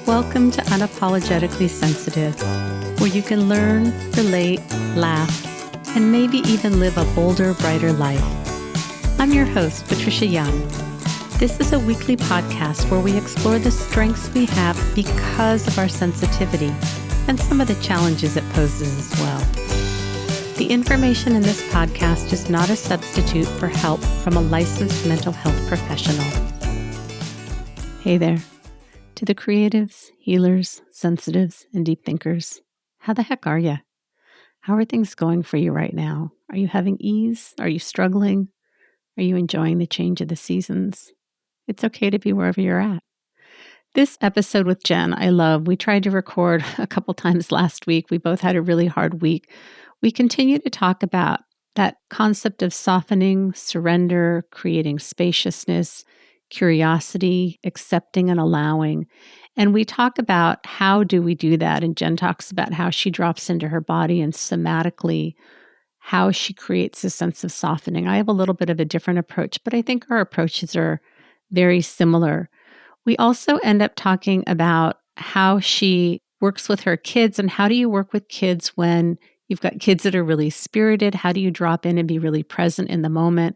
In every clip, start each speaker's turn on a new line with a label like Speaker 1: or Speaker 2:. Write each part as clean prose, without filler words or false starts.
Speaker 1: Welcome to Unapologetically Sensitive, where you can learn, relate, laugh, and maybe even live a bolder, brighter life. I'm your host, Patricia Young. This is a weekly podcast where we explore the strengths we have because of our sensitivity and some of the challenges it poses as well. The information in this podcast is not a substitute for help from a licensed mental health professional. Hey there. To the creatives, healers, sensitives, and deep thinkers, how the heck are you? How are things going for you right now? Are you having ease? Are you struggling? Are you enjoying the change of the seasons? It's okay to be wherever you're at. This episode with Jen, I love. We tried to record a couple times last week. We both had a really hard week. We continue to talk about that concept of softening, surrender, creating spaciousness, curiosity, accepting and allowing. And we talk about how do we do that. And Jen talks about how she drops into her body and somatically how she creates a sense of softening. I have a little bit of a different approach, but I think our approaches are very similar. We also end up talking about how she works with her kids and how do you work with kids when you've got kids that are really spirited. How do you drop in and be really present in the moment?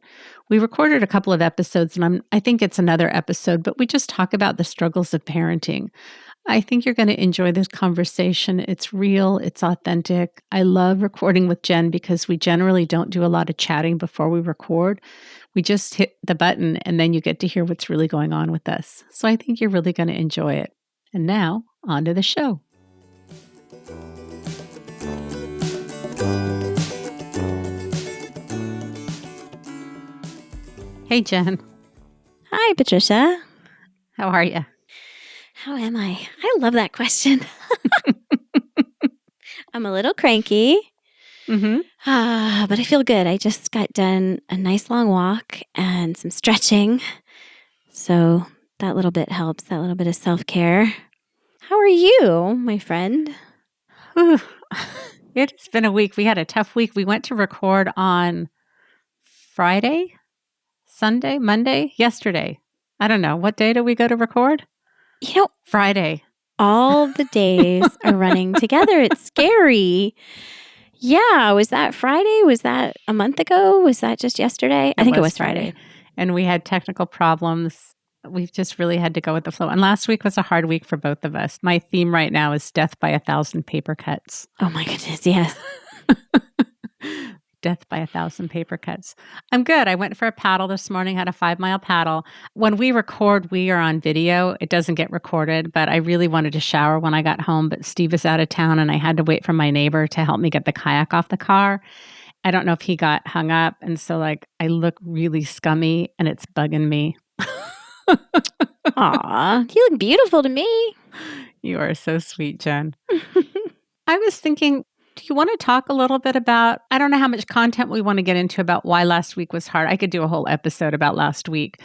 Speaker 1: We recorded a couple of episodes, and I think it's another episode, but we just talk about the struggles of parenting. I think you're going to enjoy this conversation. It's real. It's authentic. I love recording with Jen because we generally don't do a lot of chatting before we record. We just hit the button, and then you get to hear what's really going on with us. So I think you're really going to enjoy it. And now, on to the show. Hey, Jen.
Speaker 2: Hi, Patricia.
Speaker 1: How are you?
Speaker 2: How am I? I love that question. I'm a little cranky, but I feel good. I just got done a nice long walk and some stretching. So that little bit helps, that little bit of self-care. How are you, my friend?
Speaker 1: It's been a week. We had a tough week. We went to record on Friday, Sunday, Monday, yesterday. I don't know. What day did we go to record? Friday.
Speaker 2: All the days are running together. It's scary. Yeah. Was that Friday? Was that a month ago? Was that just yesterday? I think it was Friday.
Speaker 1: And we had technical problems. We've just really had to go with the flow. And last week was a hard week for both of us. My theme right now is death by 1,000 paper cuts.
Speaker 2: Oh my goodness. Yes.
Speaker 1: Death by 1,000 paper cuts. I'm good. I went for a paddle this morning, had a 5-mile paddle. When we record, we are on video. It doesn't get recorded, but I really wanted to shower when I got home, but Steve is out of town and I had to wait for my neighbor to help me get the kayak off the car. I don't know if he got hung up. And so I look really scummy and it's bugging me.
Speaker 2: Aw, you look beautiful to me.
Speaker 1: You are so sweet, Jen. I was thinking, do you want to talk a little bit about, I don't know how much content we want to get into about why last week was hard. I could do a whole episode about last week,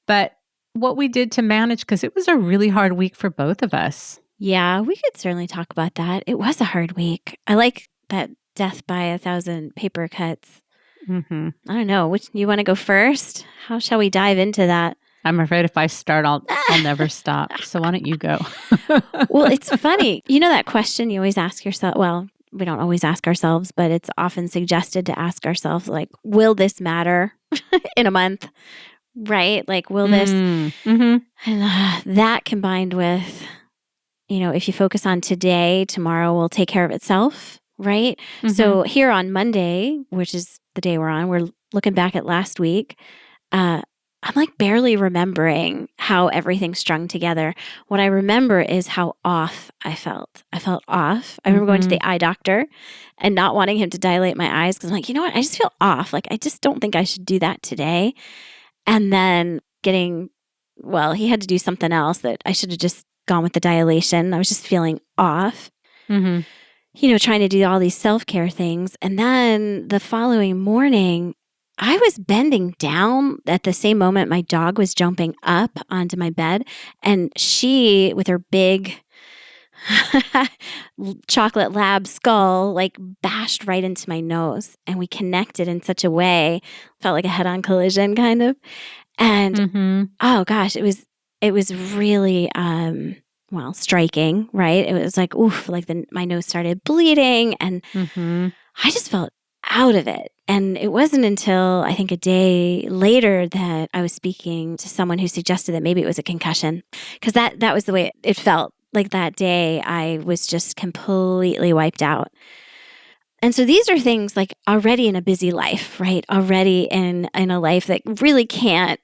Speaker 1: but what we did to manage, because it was a really hard week for both of us.
Speaker 2: Yeah, we could certainly talk about that. It was a hard week. I like that death by 1,000 paper cuts. I don't know. Which you want to go first? How shall we dive into that?
Speaker 1: I'm afraid if I start, I'll never stop. So why don't you go?
Speaker 2: Well, it's funny. You know that question you always ask yourself? Well, we don't always ask ourselves, but it's often suggested to ask ourselves, like, will this matter in a month? Right? Like, will this? And that combined with, if you focus on today, tomorrow will take care of itself. Right? So here on Monday, which is the day we're on, we're looking back at last week. I'm barely remembering how everything strung together. What I remember is how off I felt. I felt off. I remember going to the eye doctor and not wanting him to dilate my eyes because I'm like, you know what? I just feel off. I just don't think I should do that today. And then he had to do something else that I should have just gone with the dilation. I was just feeling off. Trying to do all these self-care things. And then the following morning, I was bending down at the same moment my dog was jumping up onto my bed, and she, with her big chocolate lab skull, bashed right into my nose, and we connected in such a way, felt like a head-on collision kind of. And oh gosh, it was really striking, right? It was like, oof, like my nose started bleeding and
Speaker 1: Mm-hmm.
Speaker 2: I just felt out of it. And it wasn't until I think a day later that I was speaking to someone who suggested that maybe it was a concussion, because that was the way it felt. Like that day, I was just completely wiped out. And so these are things like already in a busy life, right? Already in a life that really can't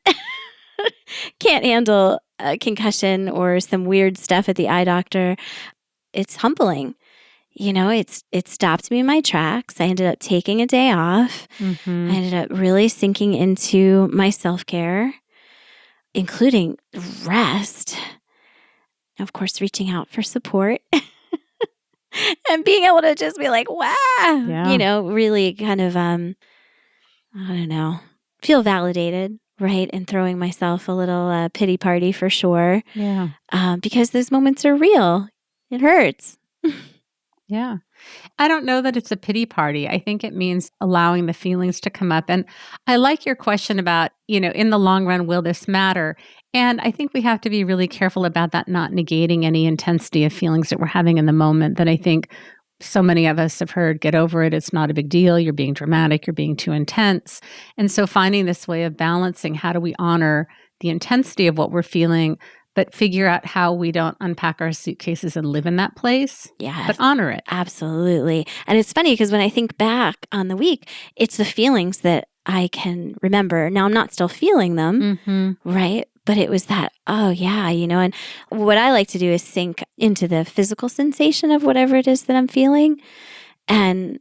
Speaker 2: handle a concussion or some weird stuff at the eye doctor. It's humbling. It stopped me in my tracks. I ended up taking a day off.
Speaker 1: Mm-hmm.
Speaker 2: I ended up really sinking into my self-care, including rest. Of course, reaching out for support and being able to just be like, wow, really kind of, I don't know, feel validated, right? And throwing myself a little pity party for sure.
Speaker 1: Yeah.
Speaker 2: Because those moments are real. It hurts.
Speaker 1: Yeah. I don't know that it's a pity party. I think it means allowing the feelings to come up. And I like your question about, in the long run, will this matter? And I think we have to be really careful about that, not negating any intensity of feelings that we're having in the moment. That I think so many of us have heard, get over it. It's not a big deal. You're being dramatic. You're being too intense. And so finding this way of balancing, how do we honor the intensity of what we're feeling, but figure out how we don't unpack our suitcases and live in that place,
Speaker 2: Yeah.
Speaker 1: but honor it.
Speaker 2: Absolutely. And it's funny because when I think back on the week, it's the feelings that I can remember. Now I'm not still feeling them,
Speaker 1: Mm-hmm.
Speaker 2: right? But it was that, oh yeah, and what I like to do is sink into the physical sensation of whatever it is that I'm feeling and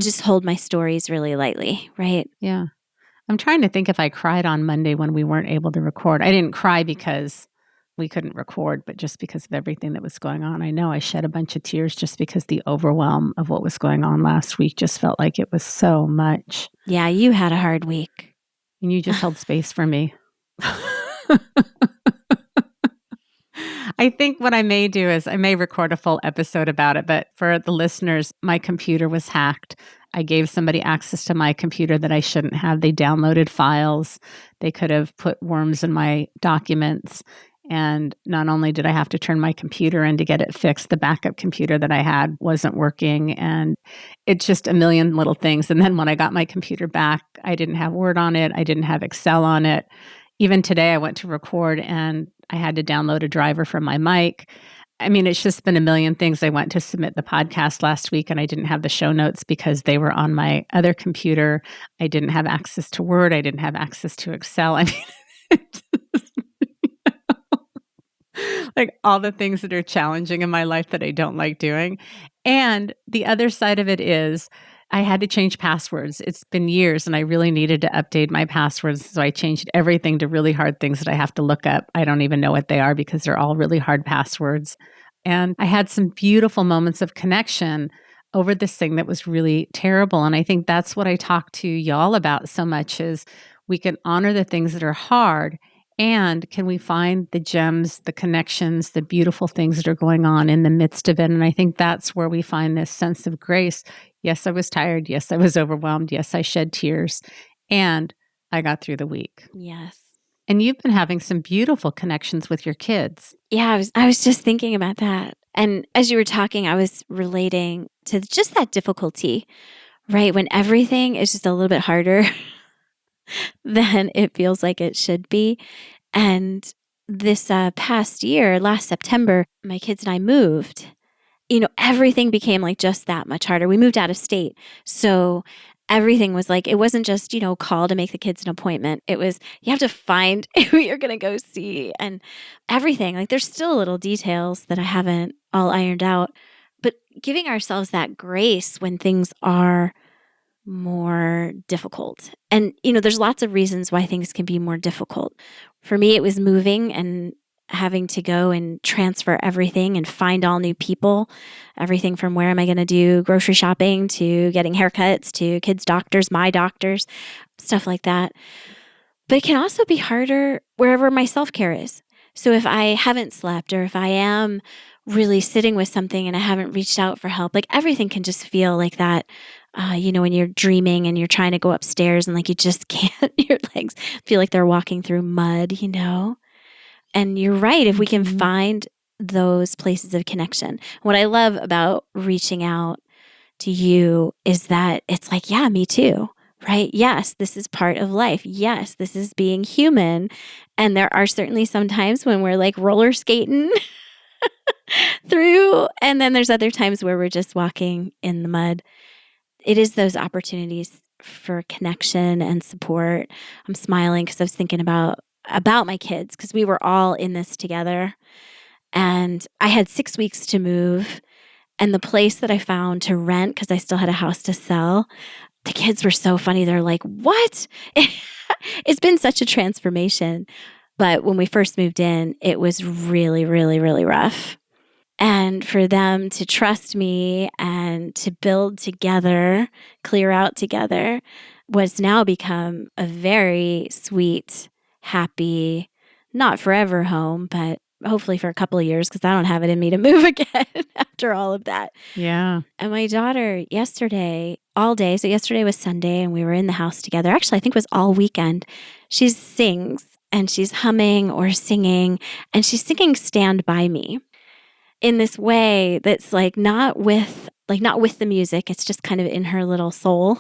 Speaker 2: just hold my stories really lightly, right?
Speaker 1: Yeah. I'm trying to think if I cried on Monday when we weren't able to record. I didn't cry because we couldn't record, but just because of everything that was going on. I know I shed a bunch of tears just because the overwhelm of what was going on last week just felt like it was so much.
Speaker 2: Yeah, you had a hard week.
Speaker 1: And you just held space for me. I think what I may do is I may record a full episode about it, but for the listeners, my computer was hacked. I gave somebody access to my computer that I shouldn't have. They downloaded files. They could have put worms in my documents. And not only did I have to turn my computer in to get it fixed, the backup computer that I had wasn't working. And it's just a million little things. And then when I got my computer back, I didn't have Word on it. I didn't have Excel on it. Even today, I went to record and I had to download a driver from my mic. I mean, it's just been a million things. I went to submit the podcast last week and I didn't have the show notes because they were on my other computer. I didn't have access to Word. I didn't have access to Excel. I mean, like all the things that are challenging in my life that I don't like doing. And the other side of it is I had to change passwords. It's been years and I really needed to update my passwords. So I changed everything to really hard things that I have to look up. I don't even know what they are because they're all really hard passwords. And I had some beautiful moments of connection over this thing that was really terrible. And I think that's what I talk to y'all about so much is we can honor the things that are hard. And can we find the gems, the connections, the beautiful things that are going on in the midst of it? And I think that's where we find this sense of grace. Yes, I was tired. Yes, I was overwhelmed. Yes, I shed tears. And I got through the week.
Speaker 2: Yes.
Speaker 1: And you've been having some beautiful connections with your kids.
Speaker 2: Yeah, I was just thinking about that. And as you were talking, I was relating to just that difficulty, right? When everything is just a little bit harder than it feels like it should be. And this past year, last September, my kids and I moved. Everything became like just that much harder. We moved out of state. So everything was like, it wasn't just, call to make the kids an appointment. It was, you have to find who you're going to go see and everything. Like there's still little details that I haven't all ironed out, but giving ourselves that grace when things are more difficult. And, there's lots of reasons why things can be more difficult. For me, it was moving and having to go and transfer everything and find all new people, everything from where am I going to do grocery shopping to getting haircuts to kids' doctors, my doctors, stuff like that. But it can also be harder wherever my self-care is. So if I haven't slept or if I am really sitting with something and I haven't reached out for help, like everything can just feel like that. When you're dreaming and you're trying to go upstairs and like you just can't, your legs feel like they're walking through mud, And you're right. If we can find those places of connection. What I love about reaching out to you is that it's like, yeah, me too, right? Yes, this is part of life. Yes, this is being human. And there are certainly some times when we're like roller skating through, and then there's other times where we're just walking in the mud. It is those opportunities for connection and support. I'm smiling because I was thinking about my kids, because we were all in this together. And I had 6 weeks to move. And the place that I found to rent, because I still had a house to sell, the kids were so funny. They're like, what? It's been such a transformation. But when we first moved in, it was really, really, really rough. And for them to trust me and to build together, clear out together, was now become a very sweet, happy, not forever home, but hopefully for a couple of years, because I don't have it in me to move again after all of that.
Speaker 1: Yeah.
Speaker 2: And my daughter yesterday, all day, so yesterday was Sunday and we were in the house together. Actually, I think it was all weekend. She sings and she's humming or singing, and she's singing Stand By Me in this way that's like not with the music. It's just kind of in her little soul,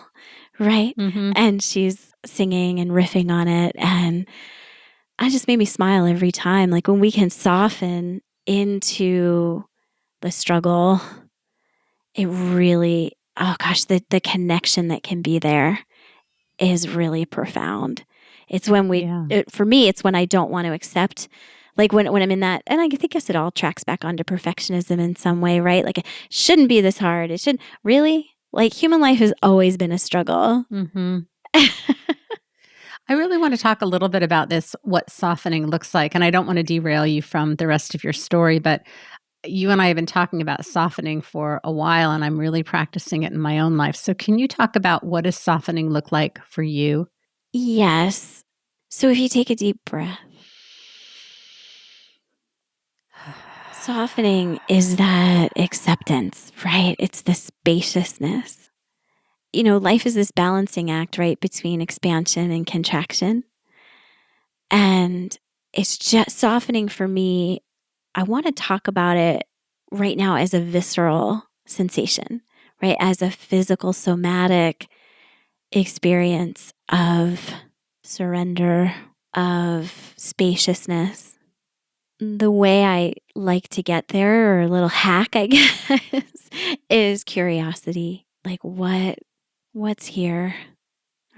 Speaker 2: right?
Speaker 1: Mm-hmm.
Speaker 2: And she's singing and riffing on it. And it just made me smile every time. Like when we can soften into the struggle, it really, oh gosh, the connection that can be there is really profound. It's when for me, it's when I don't want to accept, like when I'm in that, and I guess it all tracks back onto perfectionism in some way, right? Like it shouldn't be this hard. It shouldn't really, like human life has always been a struggle.
Speaker 1: Mm-hmm. I really want to talk a little bit about this, what softening looks like. And I don't want to derail you from the rest of your story, but you and I have been talking about softening for a while, and I'm really practicing it in my own life. So can you talk about what does softening look like for you?
Speaker 2: Yes. So if you take a deep breath, softening is that acceptance, right? It's the spaciousness. You know, life is this balancing act, right, between expansion and contraction. And it's just softening for me. I want to talk about it right now as a visceral sensation, right? As a physical, somatic experience of surrender, of spaciousness. The way I like to get there, or a little hack, I guess, is curiosity. Like what's here,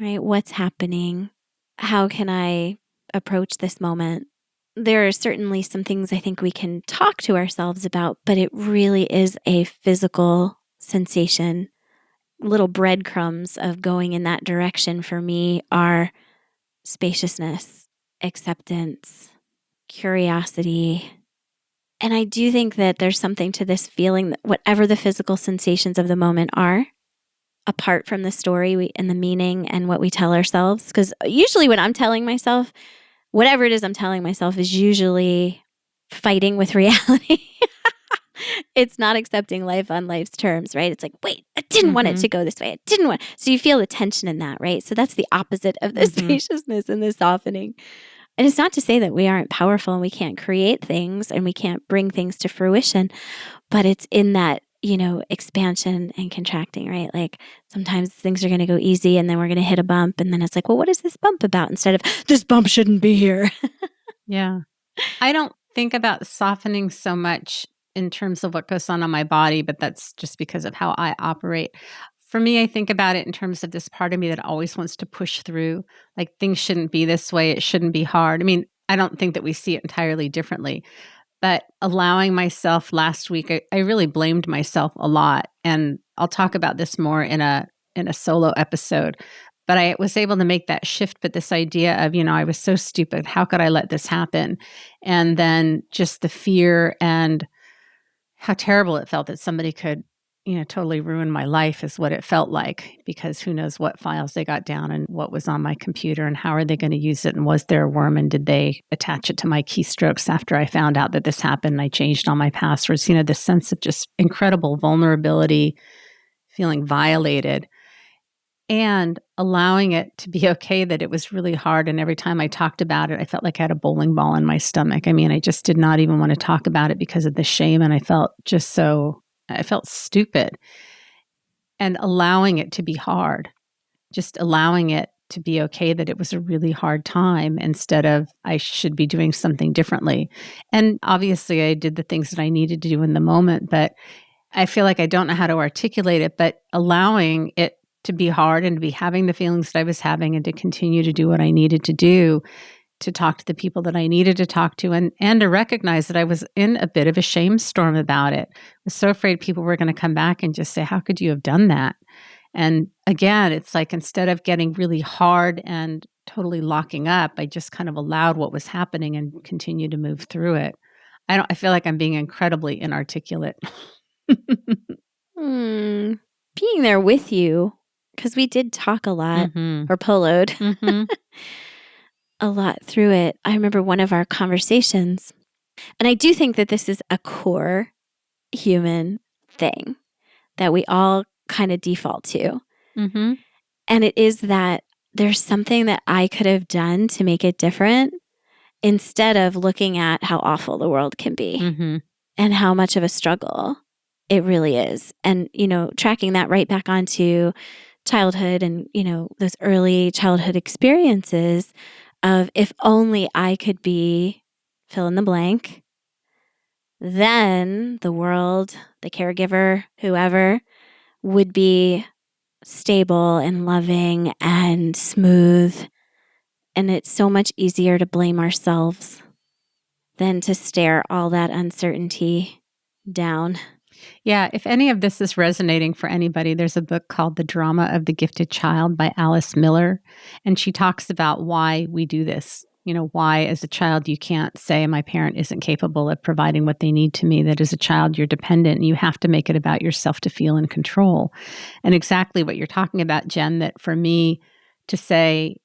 Speaker 2: right? What's happening? How can I approach this moment? There are certainly some things I think we can talk to ourselves about, but it really is a physical sensation. Little breadcrumbs of going in that direction for me are spaciousness, acceptance, curiosity. And I do think that there's something to this feeling that whatever the physical sensations of the moment are, apart from the story and the meaning and what we tell ourselves, because usually when I'm telling myself, whatever it is I'm telling myself is usually fighting with reality. It's not accepting life on life's terms, right? It's like, wait, I didn't want it to go this way. I didn't want. So you feel the tension in that, right? So that's the opposite of the spaciousness and the softening. And it's not to say that we aren't powerful and we can't create things and we can't bring things to fruition, but it's in that, expansion and contracting, right? Like sometimes things are going to go easy and then we're going to hit a bump. And then it's like, well, what is this bump about? Instead of this bump shouldn't be here.
Speaker 1: Yeah. I don't think about softening so much in terms of what goes on my body, but that's just because of how I operate. For me, I think about it in terms of this part of me that always wants to push through, like things shouldn't be this way. It shouldn't be hard. I mean, I don't think that we see it entirely differently, but allowing myself last week, I really blamed myself a lot. And I'll talk about this more in a solo episode. But I was able to make that shift. But this idea of, I was so stupid. How could I let this happen? And then just the fear and how terrible it felt that somebody could, totally ruin my life is what it felt like, because who knows what files they got down and what was on my computer and how are they going to use it? And was there a worm and did they attach it to my keystrokes after I found out that this happened and I changed all my passwords? This sense of just incredible vulnerability, feeling violated. and allowing it to be okay that it was really hard. And every time I talked about it, I felt like I had a bowling ball in my stomach. I mean, I just did not even want to talk about it because of the shame. And I felt stupid. And allowing it to be hard, just allowing it to be okay that it was a really hard time instead of I should be doing something differently. And obviously, I did the things that I needed to do in the moment, but I feel like I don't know how to articulate it, but allowing it to be hard and to be having the feelings that I was having and to continue to do what I needed to do to talk to the people that I needed to talk to and to recognize that I was in a bit of a shame storm about it. I was so afraid people were going to come back and just say, how could you have done that? And again, it's like instead of getting really hard and totally locking up, I just kind of allowed what was happening and continued to move through it. I feel like I'm being incredibly inarticulate.
Speaker 2: Being there with you, because we did talk a lot or poloed a lot through it. I remember one of our conversations, and I do think that this is a core human thing that we all kind of default to. And it is that there's something that I could have done to make it different instead of looking at how awful the world can be and how much of a struggle it really is. And, tracking that right back onto childhood and, those early childhood experiences of if only I could be fill in the blank, then the world, the caregiver, whoever would be stable and loving and smooth. And it's so much easier to blame ourselves than to stare all that uncertainty down.
Speaker 1: Yeah, if any of this is resonating for anybody, there's a book called The Drama of the Gifted Child by Alice Miller. And she talks about why we do this. Why as a child you can't say my parent isn't capable of providing what they need to me, that as a child you're dependent and you have to make it about yourself to feel in control. And exactly what you're talking about, Jen, that for me to say,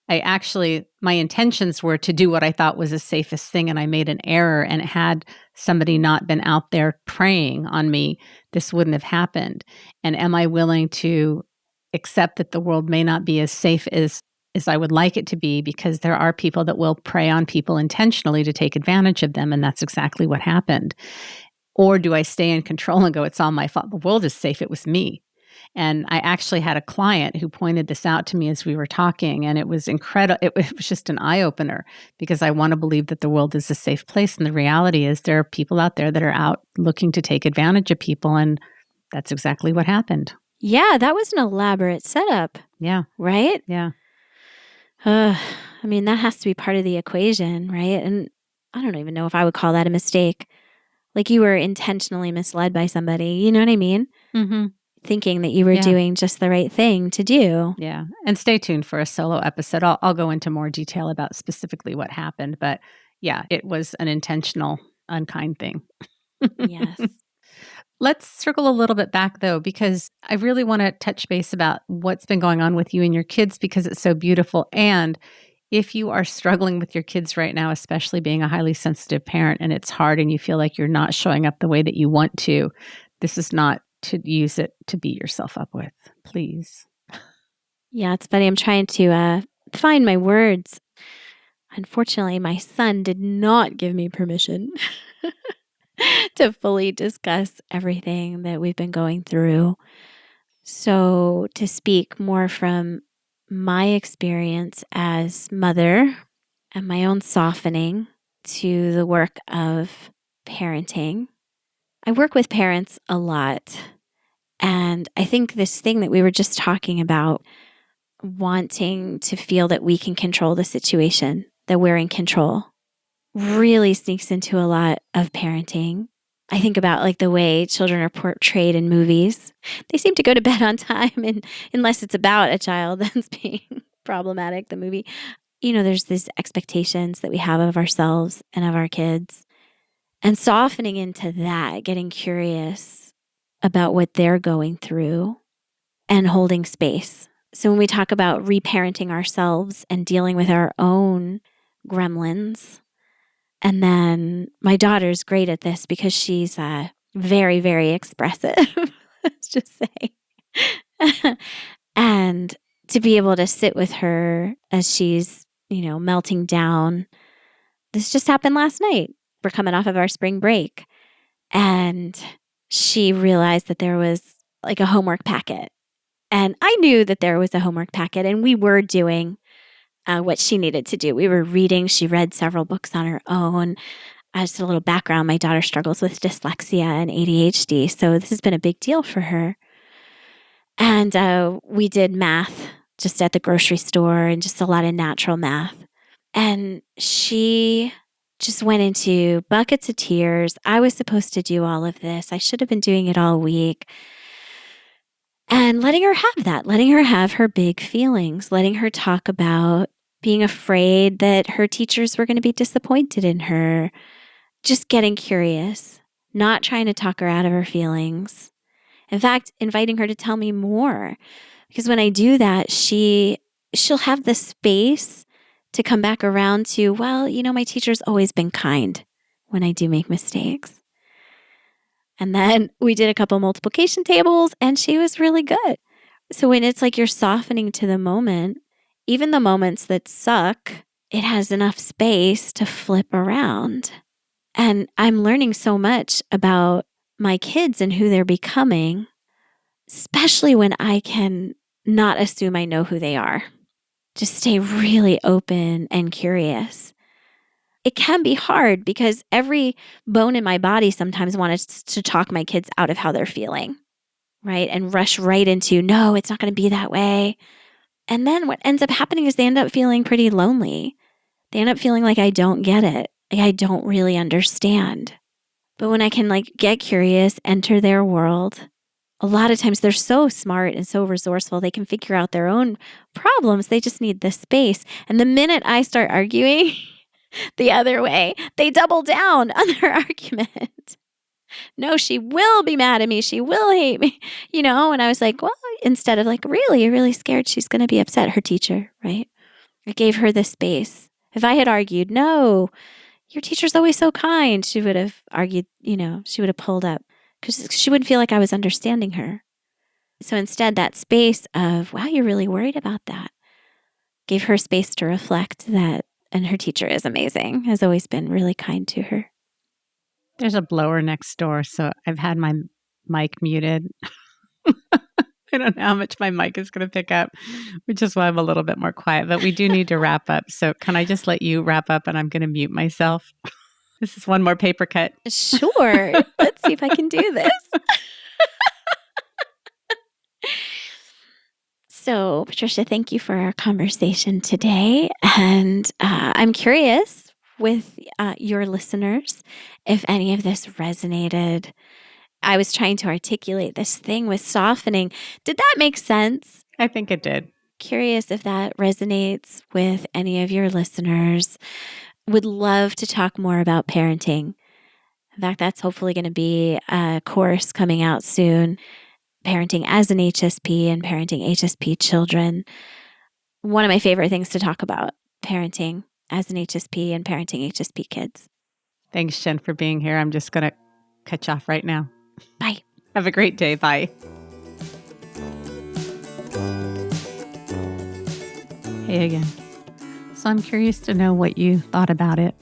Speaker 1: my intentions were to do what I thought was the safest thing and I made an error, and had somebody not been out there praying on me, this wouldn't have happened. And am I willing to accept that the world may not be as safe as I would like it to be, because there are people that will prey on people intentionally to take advantage of them, and that's exactly what happened. Or do I stay in control and go, it's all my fault, the world is safe, it was me. And I actually had a client who pointed this out to me as we were talking, and it was incredible. It was just an eye-opener, because I want to believe that the world is a safe place. And the reality is there are people out there that are out looking to take advantage of people, and that's exactly what happened.
Speaker 2: Yeah, that was an elaborate setup.
Speaker 1: Yeah.
Speaker 2: Right?
Speaker 1: Yeah.
Speaker 2: That has to be part of the equation, right? And I don't even know if I would call that a mistake. Like you were intentionally misled by somebody, you know what I mean? Thinking that you were doing just the right thing to do.
Speaker 1: Yeah. And stay tuned for a solo episode. I'll go into more detail about specifically what happened. But yeah, it was an intentional, unkind thing.
Speaker 2: Yes.
Speaker 1: Let's circle a little bit back, though, because I really want to touch base about what's been going on with you and your kids, because it's so beautiful. And if you are struggling with your kids right now, especially being a highly sensitive parent, and it's hard and you feel like you're not showing up the way that you want to, this is not to use it to beat yourself up with, please.
Speaker 2: Yeah, it's funny. I'm trying to find my words. Unfortunately, my son did not give me permission to fully discuss everything that we've been going through. So, to speak more from my experience as mother and my own softening to the work of parenting, I work with parents a lot. And I think this thing that we were just talking about, wanting to feel that we can control the situation, that we're in control, really sneaks into a lot of parenting. I think about like the way children are portrayed in movies. They seem to go to bed on time, and unless it's about a child that's being problematic, the movie, there's these expectations that we have of ourselves and of our kids. And softening into that, getting curious about what they're going through and holding space. So when we talk about reparenting ourselves and dealing with our own gremlins, and then my daughter's great at this because she's very, very expressive, let's just say. And to be able to sit with her as she's, melting down. This just happened last night. We're coming off of our spring break. And she realized that there was like a homework packet. And I knew that there was a homework packet, and we were doing what she needed to do. We were reading. She read several books on her own. Just a little background, my daughter struggles with dyslexia and ADHD, so this has been a big deal for her. And we did math just at the grocery store and just a lot of natural math. And she just went into buckets of tears. I was supposed to do all of this. I should have been doing it all week. And letting her have that, letting her have her big feelings, letting her talk about being afraid that her teachers were going to be disappointed in her, just getting curious, not trying to talk her out of her feelings. In fact, inviting her to tell me more. Because when I do that, she'll have the space to come back around to, well, my teacher's always been kind when I do make mistakes. And then we did a couple multiplication tables and she was really good. So when it's like you're softening to the moment, even the moments that suck, it has enough space to flip around. And I'm learning so much about my kids and who they're becoming, especially when I can not assume I know who they are. Just stay really open and curious. It can be hard because every bone in my body sometimes wants to talk my kids out of how they're feeling, right? And rush right into, no, it's not going to be that way. And then what ends up happening is they end up feeling pretty lonely. They end up feeling like I don't get it. Like I don't really understand. But when I can get curious, enter their world, a lot of times they're so smart and so resourceful. They can figure out their own problems. They just need the space. And the minute I start arguing the other way, they double down on their argument. No, she will be mad at me. She will hate me, And I was like, well, instead of really, you're really scared she's going to be upset, her teacher, right? I gave her the space. If I had argued, no, your teacher's always so kind, she would have argued, she would have pulled up because she wouldn't feel like I was understanding her. So instead, that space of, wow, you're really worried about that, gave her space to reflect that. And her teacher is amazing, has always been really kind to her.
Speaker 1: There's a blower next door, so I've had my mic muted. I don't know how much my mic is going to pick up, which is why I'm a little bit more quiet. But we do need to wrap up. So can I just let you wrap up and I'm going to mute myself? This is one more paper cut.
Speaker 2: Sure. Let's see if I can do this. So, Patricia, thank you for our conversation today. And I'm curious with your listeners if any of this resonated. I was trying to articulate this thing with softening. Did that make sense?
Speaker 1: I think it did.
Speaker 2: Curious if that resonates with any of your listeners. Would love to talk more about parenting. In fact, that's hopefully going to be a course coming out soon. Parenting as an HSP and parenting HSP children. One of my favorite things to talk about, parenting as an HSP and parenting HSP kids.
Speaker 1: Thanks, Jen, for being here. I'm just going to cut you off right now.
Speaker 2: Bye.
Speaker 1: Have a great day. Bye. Hey again. So I'm curious to know what you thought about it.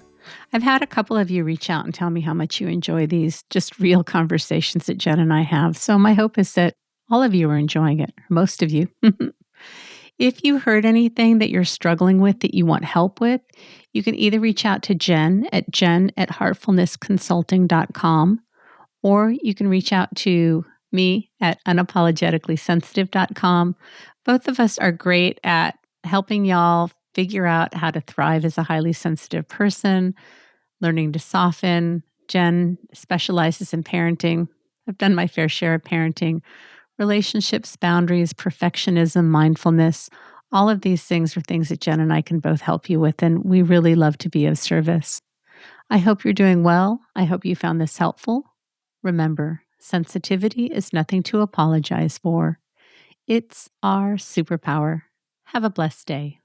Speaker 1: I've had a couple of you reach out and tell me how much you enjoy these just real conversations that Jen and I have. So my hope is that all of you are enjoying it, or most of you. If you heard anything that you're struggling with that you want help with, you can either reach out to Jen at heartfulnessconsulting.com, or you can reach out to me at unapologeticallysensitive.com. Both of us are great at helping y'all figure out how to thrive as a highly sensitive person, learning to soften. Jen specializes in parenting. I've done my fair share of parenting, relationships, boundaries, perfectionism, mindfulness. All of these things are things that Jen and I can both help you with, and we really love to be of service. I hope you're doing well. I hope you found this helpful. Remember, sensitivity is nothing to apologize for. It's our superpower. Have a blessed day.